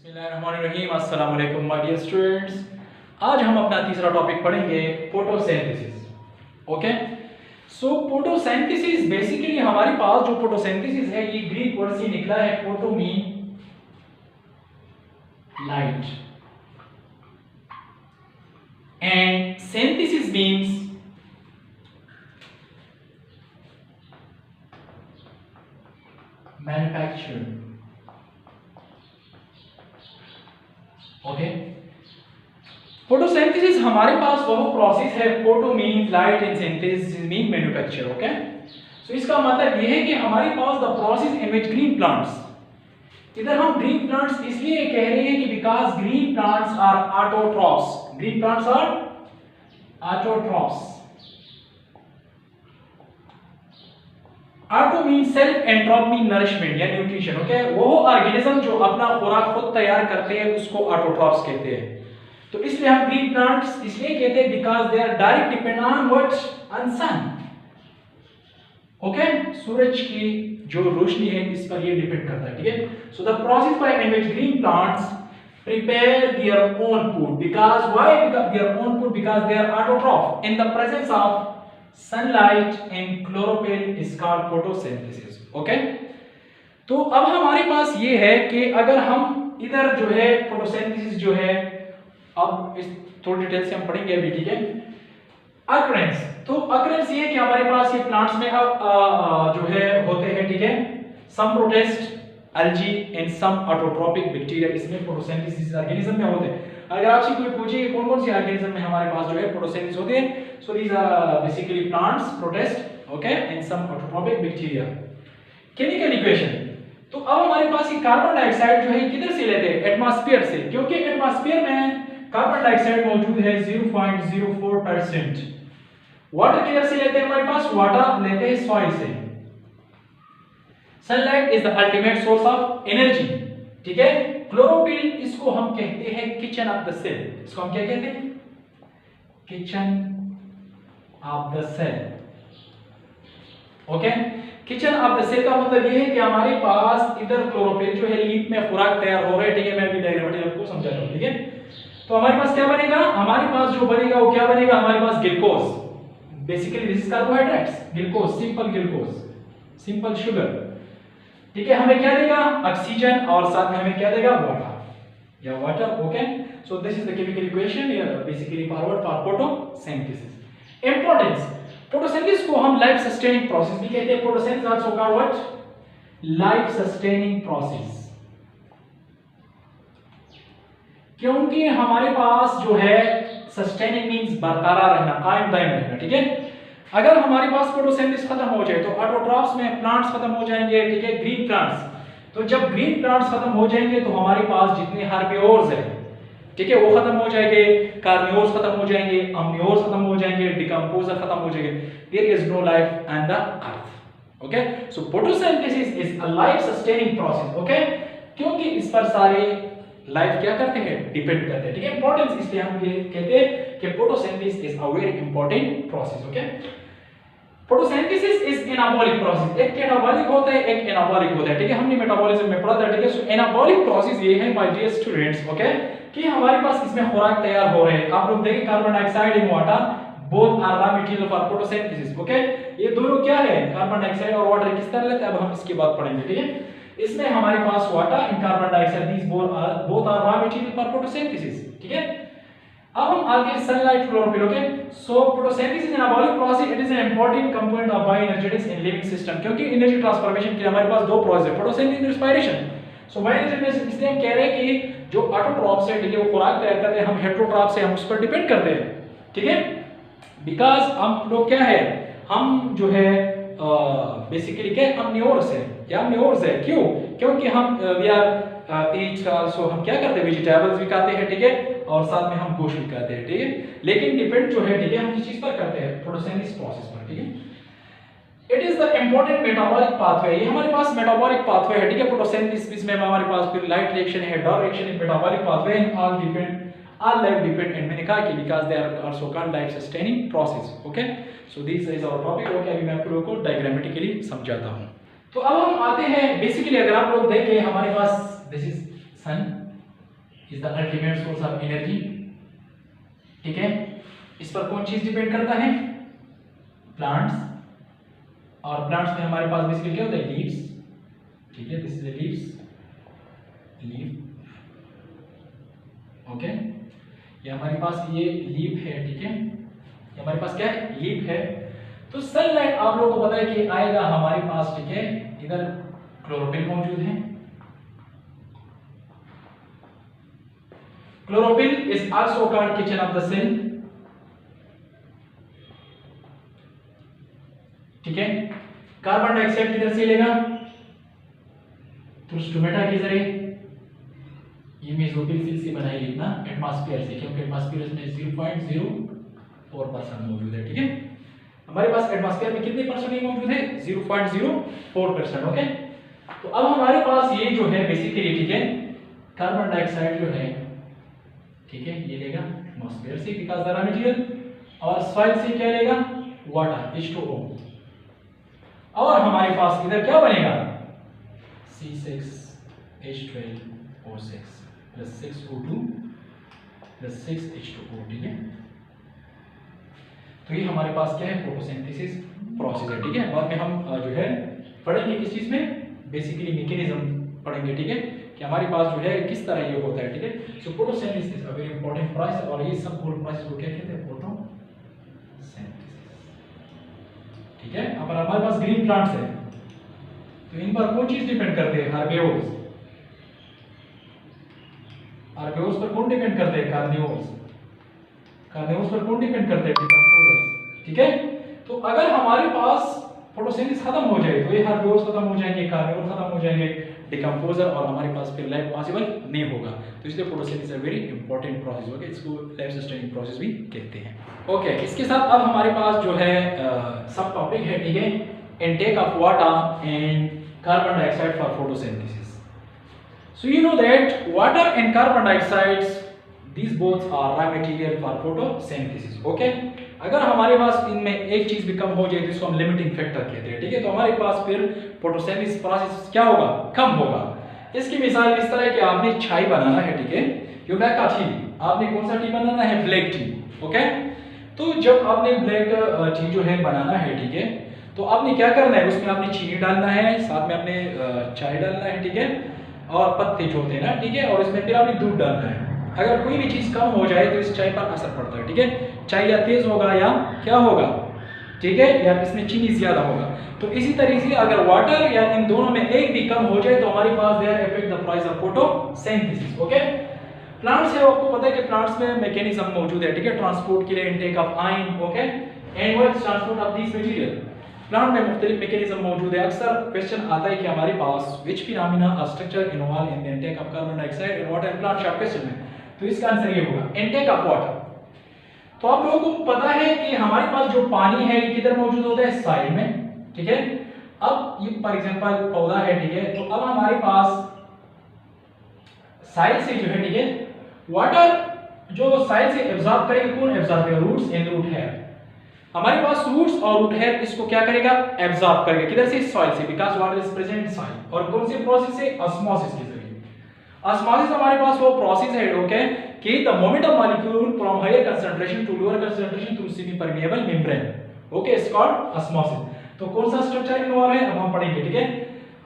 बिस्मिल्लाहिर्रहमानिर्रहीम। अस्सलाम वालेकुम माय डियर स्टूडेंट्स। आज हम अपना तीसरा टॉपिक पढ़ेंगे photosynthesis. Okay, so photosynthesis basically हमारे पास जो फोटोसिंथेसिस है ये ग्रीक वर्ड से निकला है। Photo mean light and synthesis means manufacture. Okay, photosynthesis हमारे पास वह प्रोसेस है। Photo mean light and synthesis mean manufacture. Okay, so इसका मतलब यह है कि हमारे पास the process in which green plants, इधर हम ग्रीन प्लांट्स इसलिए कह रहे हैं कि because green plants are autotrophs. Green plants are autotrophs. Auto mean self and troph mean nourishment या न्यूट्रिशन। ओके, वो ऑर्गेनिज्म जो अपना खुराक खुद तैयार करते हैं उसको ऑटोट्रॉफ्स कहते हैं। तो इसलिए हम ग्रीन प्लांट्स इसलिए कहते हैं because they are direct depend on what, on sun. Okay, सूरज की जो रोशनी है इस पर ये डिपेंड करता है। ठीक है, so the process by in which green plants prepare their own food because why, because their own food because they are autotroph in the presence of sunlight and chlorophyll is called photosynthesis. Okay, तो अब हमारे पास ये है कि अगर हम इधर जो है फोटोसिंथेसिस जो है, अब इस थोड़ी डिटेल से हम पढ़ेंगे अभी। ठीक है, अकरेंस, तो अकरेंस ये कि हमारे पास ये प्लांट्स में जो है होते हैं। ठीक है, some protist algae and some autotrophic bacteria इसमें फोटोसिंथेसिस ऑर्गेनिज्म में होते हैं। अगर आपसे कोई पूछे कि कौन कौन सी ऑर्गेनिज्म में हमारे पास जो है फोटोसिंथेसिस होते हैं, so these are basically plants, protist, okay, and some autotrophic bacteria. Chemical equation, तो अब हमारे पास ये कार्बन डाइऑक्साइड जो है किधर से लेते हैं? एटमॉस्फेयर से, क्योंकि एटमॉस्फेयर में कार्बन डाइऑक्साइड मौजूद है 0.04%। वाटर किधर से लेते हैं? हमारे पास वाटर लेते हैं सॉइल से। Sunlight is the ultimate source of energy. ठीक है, क्लोरोफिल इसको हम कहते हैं किचन ऑफ द सेल। इसको हम क्या कहते हैं? Kitchen of the cell. Okay, kitchen of the cell का मतलब यह है कि हमारे पास इधर क्लोरोफिल जो है लीफ में खुराक तैयार हो रहा है। ठीक है, मैं अभी डायग्रामेटिक आपको समझा रहा हूं। ठीक है, तो हमारे पास क्या बनेगा? हमारे पास जो बनेगा वो क्या बनेगा? हमारे पास glucose, basically this is carbohydrates, glucose, simple glucose, simple sugar. ठीक है, हमें क्या देगा? ऑक्सीजन, और साथ में हमें क्या देगा? वाटर या water. Okay, so this is the chemical equation basically forward for photosynthesis. Importance, photosynthesis को हम लाइफ सस्टेनिंग प्रोसेस भी कहते हैं। Photosynthesis also called what? Life sustaining process, क्योंकि हमारे पास जो है सस्टेनिंग मींस बरकरार रहना, कायम दायम रहना। ठीक है, अगर हमारे पास फोटोसिंथेसिस खत्म हो जाए तो ऑटोट्रॉफ्स में प्लांट्स खत्म हो जाएंगे। ठीक है, ग्रीन प्लांट्स, तो जब ग्रीन प्लांट्स खत्म हो जाएंगे तो हमारे पास जितने हर्बिवोर्स हैं, ठीक है, वो खत्म हो जाएंगे, कार्निवोर्स खत्म हो जाएंगे, अम्निवोर्स खत्म हो जाएंगे, डिकम्पोजर खत्म हो जाएंगे। There is no life on the earth. Okay, so photosynthesis is a life sustaining process. Okay, क्योंकि इस पर सारे लाइफ क्या करते हैं? डिपेंड करते हैं। ठीक है, इंपॉर्टेंस इसलिए हम ये कहते हैं कि photosynthesis is a very important process. Okay, photosynthesis is anabolic process. एक कैटाबॉलिक होता है, एक एनाबॉलिक होता है। ठीक है, हमने मेटाबॉलिज्म में पढ़ा था। ठीक है, सो एनाबॉलिक प्रोसेस ये है माय डियर स्टूडेंट्स, ओके, कि हमारे पास इसमें खुराक तैयार हो रहे हैं। आप लोग देखिए, carbon dioxide and water both are raw material for photosynthesis. Okay, ये दोनों क्या है? कार्बन डाइऑक्साइड और वाटर किस तरह लेते हैं, अब हम इसके बाद पढ़ेंगे। ठीक है, इसमें हमारे पास water and carbon dioxide, these both are raw material for photosynthesis. ठीक है, अब हम आगे sunlight, chlorophyll. Okay, so photosynthesis is anabolic process, it is an important component of bioenergetics in living system, क्योंकि एनर्जी ट्रांसफॉर्मेशन के लिए हमारे पास दो प्रोसेस है, photosynthesis and respiration. So bioenergetics इसलिए हम कह रहे हैं कि जो ऑटोट्रॉफ्स है, ठीक है, वो खुराक तैयार करते हैं, हम हेटेरोट्रॉफ्स है, हम उस पर डिपेंड करते हैं। ठीक है, बिकॉज़ हम लोग क्या है, हम जो है बेसिकली क्या अम्निवोर्स है या अम्निवोर्स है। क्यों? क्योंकि हम वी आर ईट आल्सो, हम क्या करते हैं? वेजिटेबल्स भी खाते हैं। ठीक है, और साथ में हम गोश्त भी खाते हैं। ठीक है, लेकिन डिपेंड जो है, ठीक है, हम किस चीज पर करते हैं? फोटोसिंथेसिस प्रोसेस पर। ठीक है, it is the important metabolic pathway, ये हमारे पास मेटाबॉलिक पाथवे है। ठीक है, फोटोसिंथेसिस में हमारे पास फिर लाइट रिएक्शन है, डार्क रिएक्शन है, metabolic pathway, all depend, all life depend and मैंने कहा कि because they are also called life sustaining process. Okay, so this is our topic. Okay, अभी मैं आप लोगों को डायग्रामेटिकली समझाता हूँ। तो अब हम आते हैं बेसिकली, अगर आप लोग देखें हमारे पास this is sun, is the ultimate source of energy. ठीक है, इस पर कौन चीज डिपेंड करता है? प्लांट्स। और प्लांट्स में हमारे पास बेसिकली क्या होता है? लीव्स। ठीक है, this is the leave. Okay, ये हमारे पास ये लीव है। ठीक है, ये हमारे पास क्या है? लीव है। तो सनलाइट आप लोगों को पता है कि आएगा हमारे पास। ठीक है, इधर क्लोरोफिल मौजूद है। Chlorophyll is also called kitchen of the cell. ठीक है, कार्बन डाइऑक्साइड किधर से लेगा? तो स्टोमेटा के जरिए। ये मेसोफिल से बनाई लिखना एटमॉस्फेयर से, क्योंकि एटमॉस्फेयर में 0.04% मौजूद है। ठीक है, हमारे पास एटमॉस्फेयर में कितने परसेंट मौजूद है? 0.04%। ओके, तो अब हमारे पास ये जो है बेसिकली, ठीक है, कार्बन डाइऑक्साइड जो है, ठीक है, ये लेगा एटमॉस्फेयर से बिकॉज़ द रॉ मटेरियल, और सॉइल से क्या लेगा? Water H2O। और हमारे पास इधर क्या बनेगा? C6H12O6 plus 6O2 plus 6H2O। ठीक है, तो ये हमारे पास क्या है? फोटोसिंथेसिस प्रोसेस है। ठीक है, बाद में हम जो है पढ़ेंगे किस चीज में? बेसिकली मैकेनिज्म पढ़ेंगे। ठीक है, कि हमारे पास जो है किस तरह ये होता है। ठीक है, सो photosynthesis is a very important process, और ये सब होल प्रोसेस को क्या कहते हैं? फोटोसिंथेसिस। ठीक है, अब हमारे पास ग्रीन प्लांट्स है, तो इन पर कौन चीज डिपेंड करते हैं? हर्बिवोर्स। हर्बिवोर्स पर कौन डिपेंड करते हैं? कार्निवोर्स। कार्निवोर्स पर कौन डिपेंड करते हैं? डिकम्पोजर्स। ठीक है, तो अगर हमारे पास फोटोसिंथेसिस खत्म हो जाए तो ये हर्बिवोर्स खत्म हो जाएंगे, कार्निवोर्स खत्म हो जाएंगे, डिकम्पोजर, और हमारे पास फिर लाइफ पॉसिबल नहीं होगा। तो इसलिए photosynthesis very important process. Okay, इसको लाइफ सस्टेनिंग प्रोसेस भी कहते हैं। ओके, इसके साथ अब हमारे पास जो है सब टॉपिक है। ठीक है, intake of water and carbon dioxide for photosynthesis. So you know that water and carbon dioxide, these both are raw material for photosynthesis. Okay? अगर हमारे पास इनमें एक चीज भी कम हो जाए तो इसको हम लिमिटिंग फैक्टर कहते हैं। ठीक है, तो हमारे पास फिर फोटोसिंथेसिस प्रोसेस क्या होगा? कम होगा। इसकी मिसाल इस तरह है कि आपने चाय बनाना है। ठीक है, यू मेक अ टी, आपने कौन सा टी बनाना है? Black T. ओके, तो जब आपने ब्लैक टी जो है बनाना है, ठीक है, तो आपने क्या करना है? उसमें आपने चीनी डालना है, साथ में आपने चाय डालना है। ठीक है, और पत्ते जो होते हैं ना, ठीक है, और इसमें फिर आपने दूध डालना है। अगर कोई भी चीज कम हो जाए तो इस चाय पर असर पड़ता है। ठीक है, चाय या तेज होगा या क्या होगा? ठीक है, या इसमें चीनी ज्यादा होगा। तो इसी तरीके से अगर वाटर या इन दोनों में एक भी कम हो जाए तो हमारे पास their effect the price of photosynthesis. Okay, plants है, आपको पता है कि प्लांट्स में मैकेनिज्म मौजूद है। ठीक है, ट्रांसपोर्ट के लिए intake of ion. Okay, and what is transport of this material? Plant में मुख्तलिफ मैकेनिज्म मौजूद है। अक्सर क्वेश्चन आता है कि हमारे पास which phenomena are structure involve in the intake of carbon dioxide in water plant short question में, तो इसका आंसर ये होगा इनटेक ऑफ वाटर। तो आप लोगों को पता है कि हमारे पास जो पानी है ये किधर मौजूद होता है? साइड में। ठीक है, अब ये फॉर एग्जांपल पौधा है। ठीक है, तो अब हमारे पास साइड से जो है, ठीक है, वाटर जो साइड से एब्जॉर्ब करेगा, कौन एब्जॉर्ब करेगा? Roots and root hair. हमारे पास रूट्स और रूट हेयर इसको क्या करेगा? एब्जॉर्ब करेगा। किधर से? सॉइल से, because water is present in soil. और कौन से प्रोसेस से? ऑस्मोसिस के जरिए। ऑस्मोसिस हमारे पास वो प्रोसेस है, ओके, कि the movement of molecule from higher concentration to lower concentration through semi permeable membrane. Okay, it's called osmosis. तो कौन सा स्ट्रक्चर इन्वॉल्व है अब हम पढ़ेंगे। ठीक है,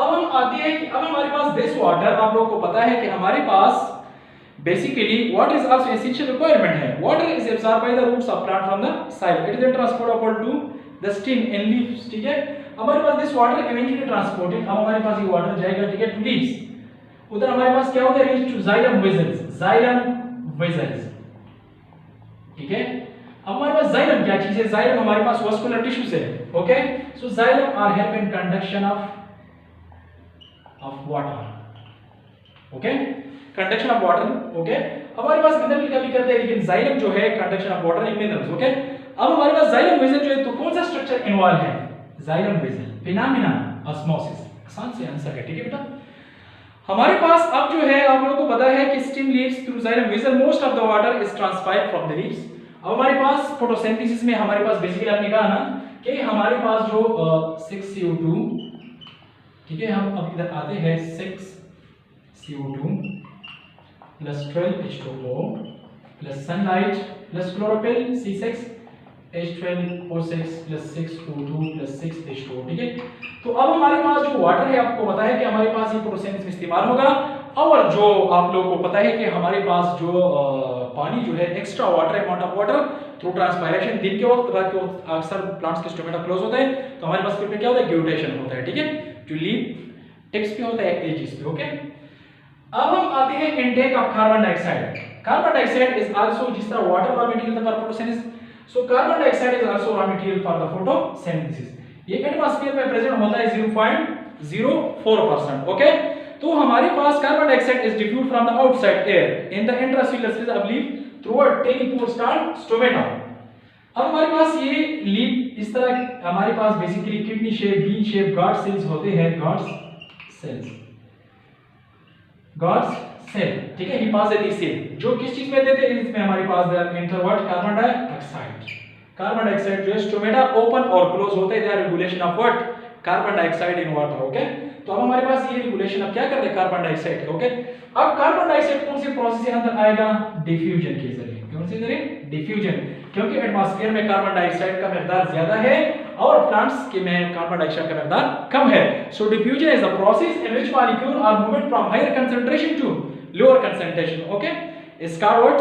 अब हम आते हैं कि अब हमारे पास दिस वाटर, आप लोगों को पता है कि हमारे पास basically what is also essential requirement है, water is absorbed by the roots of plant from the soil, it is then transportable to the stem and leaves। ठीक है, हमारे पास this water eventually transported, अब हमारे पास ये वाटर जाएगा, ठीक है, to leaves। उधर हमारे पास क्या होता है? reach to xylem vessels, xylem vessels। ठीक है, अब हमारे पास xylem क्या चीज है? xylem हमारे पास vascular tissues है। Okay, so xylem are help in conduction of water। Okay, conduction of water. Okay, हमारे पास मिनरल का भी करते हैं, लेकिन जाइलम जो है conduction of water in minerals. Okay, अब हमारे पास जाइलम वेसल जो है, तो कौन सा स्ट्रक्चर इन्वॉल्व है? Xylem vessel, phenomena osmosis. आसान से आंसर है। ठीक है बेटा, हमारे पास अब जो है, आप लोगों को पता है कि stem leaves through xylem vessel most of the water is transpired from the leaves. अब हमारे पास फोटोसिंथेसिस में हमारे पास बेसिकली आपने कहा ना कि हमारे पास जो 6CO2, ठीक है, हम अब इधर आते हैं 6CO2 plus 12H2O plus sunlight plus chlorophyll C6H12O6 plus 6O2 plus 6H2O, ठीक है। तो अब हमारे पास जो वाटर है, आपको पता है कि हमारे पास ये फोटोसिंथेसिस में इस्तेमाल होगा, और जो आप लोगों को पता है कि हमारे पास जो पानी जो है extra water, amount of water through transpiration, दिन के वक्त, रात के वक्त अक्सर प्लांट्स के स्टोमेटा क्लोज होते हैं, तो हमारे पास फिर क्या होता है, ग्यूटेशन होता है, ठीक है, जो लीफ टिप्स पे होता है, एजेस पे, ओके। अब हम आते हैं intake of carbon dioxide. Carbon dioxide is also, जिस तरह water raw material for photosynthesis, so carbon dioxide is also raw material for the photosynthesis. ये एटमॉस्फेयर में प्रेजेंट होता है 0.04%, ओके। तो हमारे पास carbon dioxide is diffuse from the outside air in the intracellular space of leaf through a tiny pores called stomata. अब हमारे पास ये लीफ इस तरह, हमारे पास basically kidney shape, bean shape, guard cells होते हैं, गॉड्स सेल, ठीक है, हिफाजती सेल, जो किस चीज में देते हैं, इसमें हमारे पास enter what, carbon dioxide. Carbon dioxide जो है स्टोमेटा ओपन और क्लोज होते हैं, they are regulation of what, carbon dioxide in water, okay. तो अब हमारे पास ये रेगुलेशन अब क्या कर रहे हैं, कार्बन डाइऑक्साइड का, ओके। अब कार्बन डाइऑक्साइड कौन से प्रोसेस के अंदर आएगा, डिफ्यूजन के जरिए, कौन से जरिए, डिफ्यूजन, क्योंकि एटमॉस्फेयर में कार्बन डाइऑक्साइड का मिकदार ज्यादा है और प्लांट्स के में कार्बन डाइऑक्साइड का मिकदार कम है। So diffusion is a process in which molecule are movement from higher concentration to lower concentration, okay. इसका व्हाट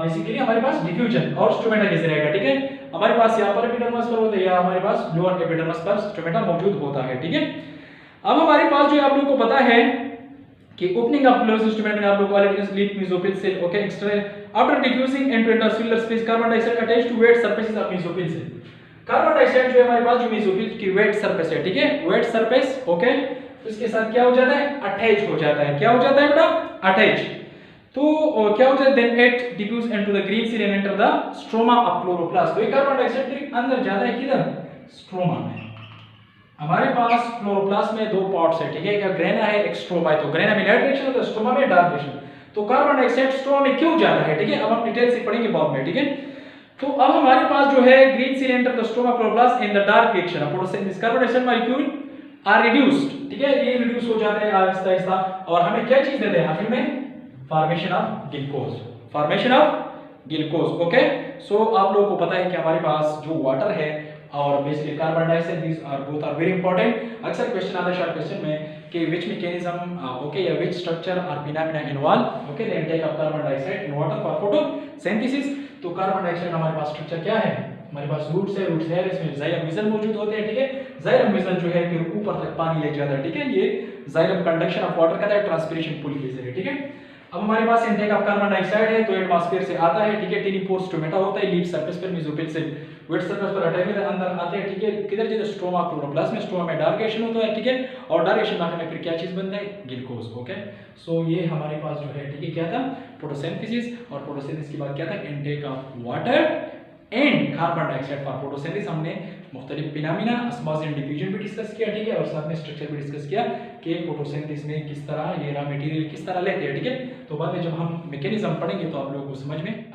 बेसिकली हमारे पास डिफ्यूजन और स्टोमेटा के जरिए आएगा, ठीक है। हमारे पास यहाँ पर एपिडर्मिस पर होता है, या हमारे पास लोअर एपिडर्मिस पर स्टोमेटा मौजूद होता है, ठीक है। अब हमारे पास जो आप लोगों को पता है कि ओपनिंग ऑफ क्लोज स्टोमेटा में आप लोगों को अलग leaf mesophyll cell, okay, extra after diffusing into intercellular space carbon dioxide attach to wet surfaces of mesophyll cell. Carbon dioxide जो है हमारे पास जो मेसोफिल की वेट सरफेस है, ठीक है, वेट सरफेस, ओके, उसके साथ क्या हो जाता है, अटैच हो जाता है, क्या हो जाता है बेटा, अटैच। तो क्या हो जाता है, then it diffuse into the green cell and enter the stroma of chloroplast. तो ये कार्बन डाइऑक्साइड फिर अंदर जाता है किधर, स्ट्रोमा में। हमारे पास क्लोरोप्लास्ट में दो पार्ट्स है, ठीक है, एक ग्रेना है, एक स्ट्रोमा है। तो ग्रेना में लाइट रिएक्शन होता है, स्ट्रोमा में डार्क रिएक्शन। तो कार्बन डाइऑक्साइड स्ट्रोमा में क्यों जाता है, ठीक है, अब हम डिटेल से पढ़ेंगे बाद में, ठीक है। तो अब हमारे पास जो है green cell enter the stroma chloroplast in the dark reaction of photosynthesis, carbon dioxide molecule are reduced, ठीक है, ये रिड्यूस हो जाते हैं आहिस्ता आहिस्ता, और हमें क्या चीज देते हैं आखिर में, formation of glucose, formation of glucose, okay. So आप लोगों को पता है कि हमारे पास जो वाटर है और basically carbon dioxide, these are both are very important. अक्सर क्वेश्चन आता है शॉर्ट क्वेश्चन में कि व्हिच मैकेनिज्म, ओके, या which structure are phenomena involve, okay, the intake of carbon dioxide in water for photosynthesis. तो carbon dioxide हमारे पास structure क्या है, हमारे पास रूट्स है, रूट्स है, इसमें जाइलम मिसल मौजूद होते हैं, ठीक है। जाइलम मिसल जो है फिर ऊपर तक पानी ले जाता है, ठीक है, ये जाइलम कंडक्शन ऑफ वाटर कहता है ट्रांसपिरेशन पुल के जरिए, ठीक है। अब हमारे पास इनटेक ऑफ कार्बन डाइऑक्साइड है, तो एटमॉस्फेयर से आता है, ठीक है, टिनी पोर स्टोमेटा होता है, लीफ सरफेस पर मेसोफिल से वेट सरफेस पर अटैक में अंदर आते हैं, ठीक है, किधर जाते हैं, स्ट्रोमा क्लोरोप्लास्ट में। स्ट्रोमा में डार्क रिएक्शन होता है, ठीक है, और डार्क रिएक्शन आने में फिर क्या चीज बनता है, ग्लूकोज, ओके। सो ये हमारे पास जो है, ठीक है, क्या था, फोटोसिंथेसिस, और फोटोसिंथेसिस के बाद क्या था, intake of water and carbon dioxide for photosynthesis. हमने मुख्तलिफ फिनोमेना, ऑस्मोसिस एंड डिफ्यूजन भी डिस्कस किया, ठीक है, और साथ में स्ट्रक्चर भी डिस्कस किया कि फोटोसिंथेसिस में किस तरह ये रॉ मटेरियल किस तरह लेते हैं, ठीक है। तो बाद में जब हम मैकेनिज्म पढ़ेंगे तो आप लोगों को समझ में